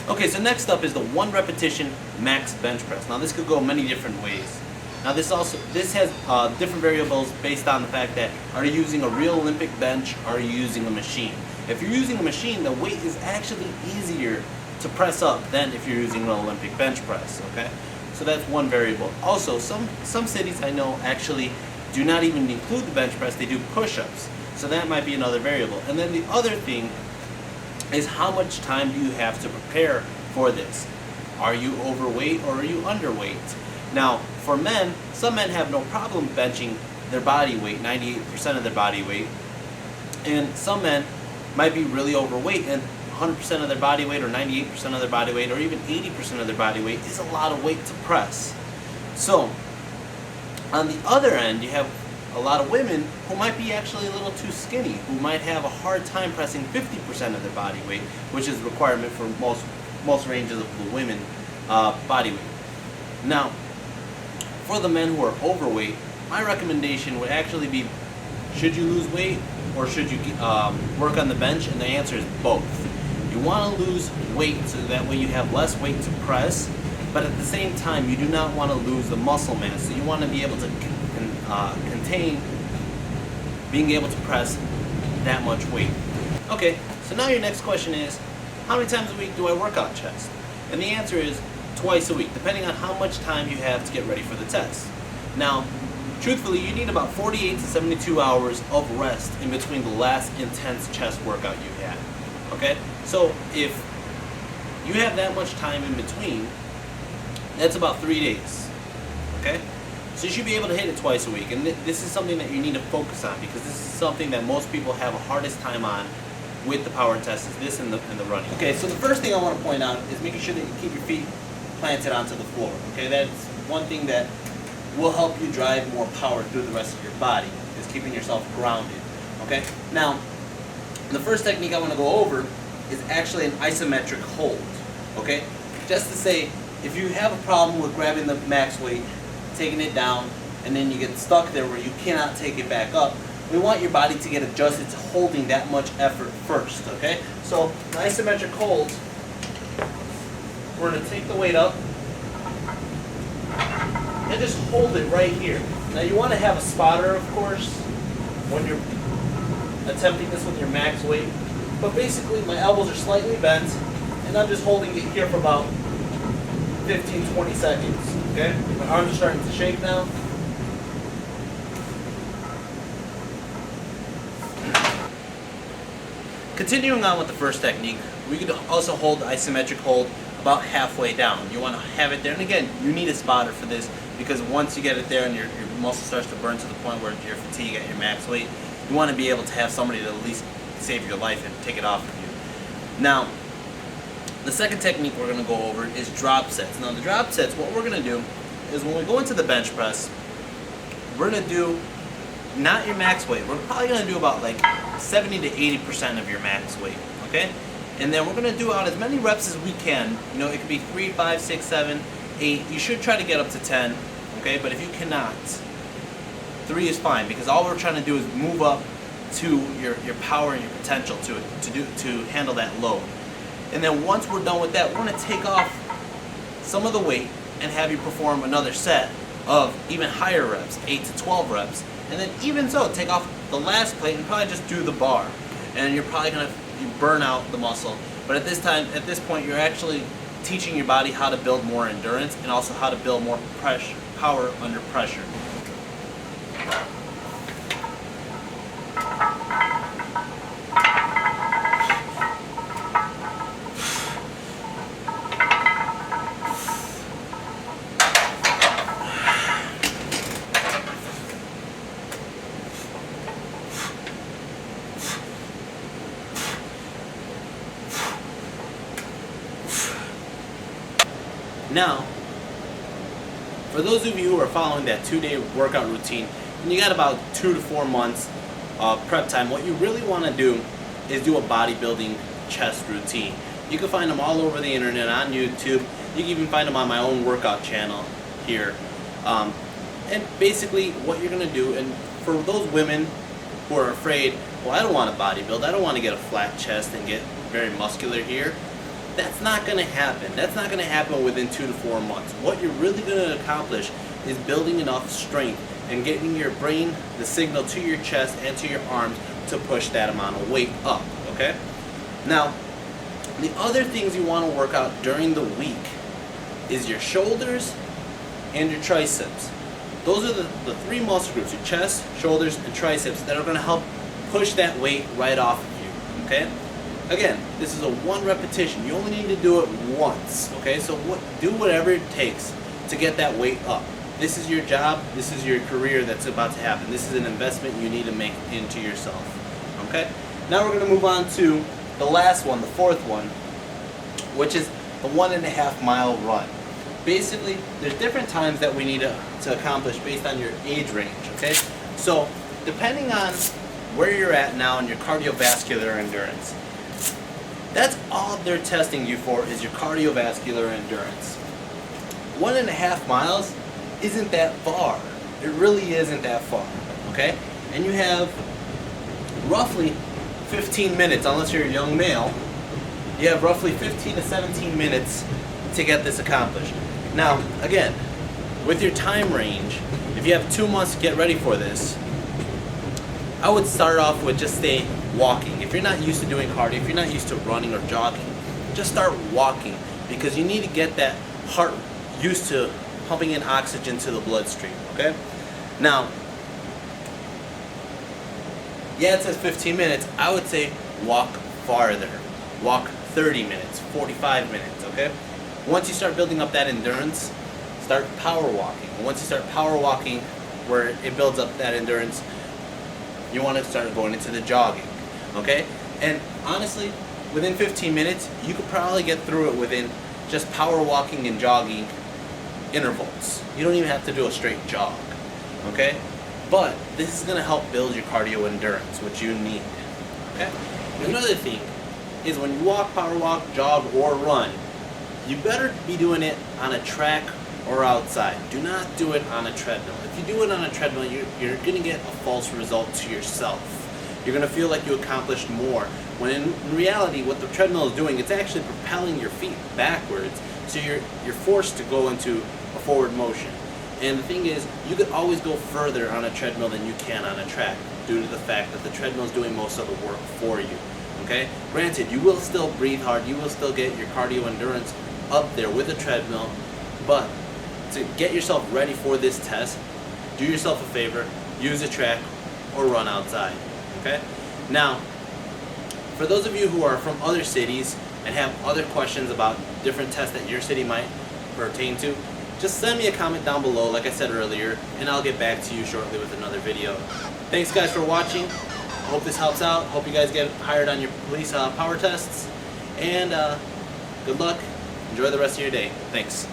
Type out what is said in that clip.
Okay, so next up is the 1 repetition max bench press. Now this could go many different ways. Now this has different variables based on the fact that are you using a real Olympic bench or are you using a machine? If you're using a machine, the weight is actually easier to press up than if you're using an Olympic bench press, okay? So that's one variable. Also, some cities I know actually do not even include the bench press, they do push-ups. So that might be another variable. And then the other thing is how much time do you have to prepare for this? Are you overweight or are you underweight? Now, for men, some men have no problem benching their body weight, 98% of their body weight. And some men might be really overweight and 100% of their body weight or 98% of their body weight or even 80% of their body weight is a lot of weight to press. So, on the other end, you have a lot of women who might be actually a little too skinny, who might have a hard time pressing 50% of their body weight, which is a requirement for most ranges of the women body weight. Now, for the men who are overweight, my recommendation would actually be, should you lose weight or should you work on the bench? And the answer is both. You want to lose weight so that way you have less weight to press, but at the same time you do not want to lose the muscle mass. So you want to be able to contain being able to press that much weight. Okay, so now your next question is, how many times a week do I work out chest? And the answer is twice a week, depending on how much time you have to get ready for the test. Now, truthfully, you need about 48 to 72 hours of rest in between the last intense chest workout you had. Okay? So if you have that much time in between, that's about 3 days. Okay? So you should be able to hit it twice a week. And this is something that you need to focus on because this is something that most people have a hardest time on with the power test, is this and the running. Okay, so the first thing I want to point out is making sure that you keep your feet planted onto the floor. Okay, that's one thing that will help you drive more power through the rest of your body, is keeping yourself grounded. Okay, now the first technique I want to go over is actually an isometric hold. Okay, just to say, if you have a problem with grabbing the max weight, taking it down, and then you get stuck there where you cannot take it back up, we want your body to get adjusted to holding that much effort first. Okay, so the isometric hold, we're going to take the weight up and just hold it right here. Now you want to have a spotter, of course, when you're attempting this with your max weight, but basically my elbows are slightly bent and I'm just holding it here for about 15-20 seconds. Okay, my arms are starting to shake now. Continuing on with the first technique, we could also hold the isometric hold about halfway down. You want to have it there, and again, you need a spotter for this because once you get it there and your muscle starts to burn to the point where you're fatigued at your max weight, you want to be able to have somebody to at least save your life and take it off of you. Now, the second technique we're going to go over is drop sets. Now the drop sets, what we're going to do is when we go into the bench press, we're going to do not your max weight. We're probably going to do about like 70 to 80% of your max weight, okay? And then we're going to do out as many reps as we can. You know, it could be 3, 5, 6, 7, 8. You should try to get up to 10, okay? But if you cannot, 3 is fine because all we're trying to do is move up to your power and your potential to handle that load. And then once we're done with that, we're going to take off some of the weight and have you perform another set of even higher reps, 8 to 12 reps. And then even so, take off the last plate and probably just do the bar. And you're probably going to burn out the muscle. But at this point, you're actually teaching your body how to build more endurance and also how to build more power under pressure. Now, for those of you who are following that 2-day workout routine, and you got about 2 to 4 months of prep time, what you really want to do is do a bodybuilding chest routine. You can find them all over the internet, on YouTube. You can even find them on my own workout channel here. And basically what you're going to do, and for those women who are afraid, well, I don't want to bodybuild, I don't want to get a flat chest and get very muscular here. That's not going to happen. That's not going to happen within 2 to 4 months. What you're really going to accomplish is building enough strength and getting your brain the signal to your chest and to your arms to push that amount of weight up, okay? Now, the other things you want to work out during the week is your shoulders and your triceps. Those are the three muscle groups, your chest, shoulders, and triceps, that are going to help push that weight right off of you, okay? Again, this is a 1 repetition. You only need to do it once, okay? So do whatever it takes to get that weight up. This is your job. This is your career that's about to happen. This is an investment you need to make into yourself, okay? Now we're going to move on to the last one, the 4th one, which is the 1.5 mile run. Basically, there's different times that we need to accomplish based on your age range, okay? So, depending on where you're at now in your cardiovascular endurance, that's all they're testing you for, is your cardiovascular endurance. 1.5 miles isn't that far. It really isn't that far, okay? And you have roughly 15 minutes, unless you're a young male, you have roughly 15 to 17 minutes to get this accomplished. Now, again, with your time range, if you have 2 months to get ready for this, I would start off with just stay walking. If you're not used to doing cardio, if you're not used to running or jogging, just start walking, because you need to get that heart used to pumping in oxygen to the bloodstream, okay? Now, yeah, it says 15 minutes. I would say walk farther. Walk 30 minutes, 45 minutes, okay? Once you start building up that endurance, start power walking. And once you start power walking, where it builds up that endurance, you want to start going into the jogging, okay? And honestly, within 15 minutes, you could probably get through it within just power walking and jogging intervals. You don't even have to do a straight jog, okay? But this is going to help build your cardio endurance, which you need, okay? Another thing is, when you walk, power walk, jog, or run, you better be doing it on a track or outside. Do not do it on a treadmill. If you do it on a treadmill, you're going to get a false result to yourself. You're going to feel like you accomplished more, when in reality, what the treadmill is doing, it's actually propelling your feet backwards, so you're forced to go into a forward motion. And the thing is, you could always go further on a treadmill than you can on a track, due to the fact that the treadmill is doing most of the work for you. Okay? Granted, you will still breathe hard, you will still get your cardio endurance up there with a treadmill, but to get yourself ready for this test, do yourself a favor, use a track or run outside. Okay? Now, for those of you who are from other cities and have other questions about different tests that your city might pertain to, just send me a comment down below, like I said earlier, and I'll get back to you shortly with another video. Thanks guys for watching. Hope this helps out. Hope you guys get hired on your police power tests. And good luck. Enjoy the rest of your day. Thanks.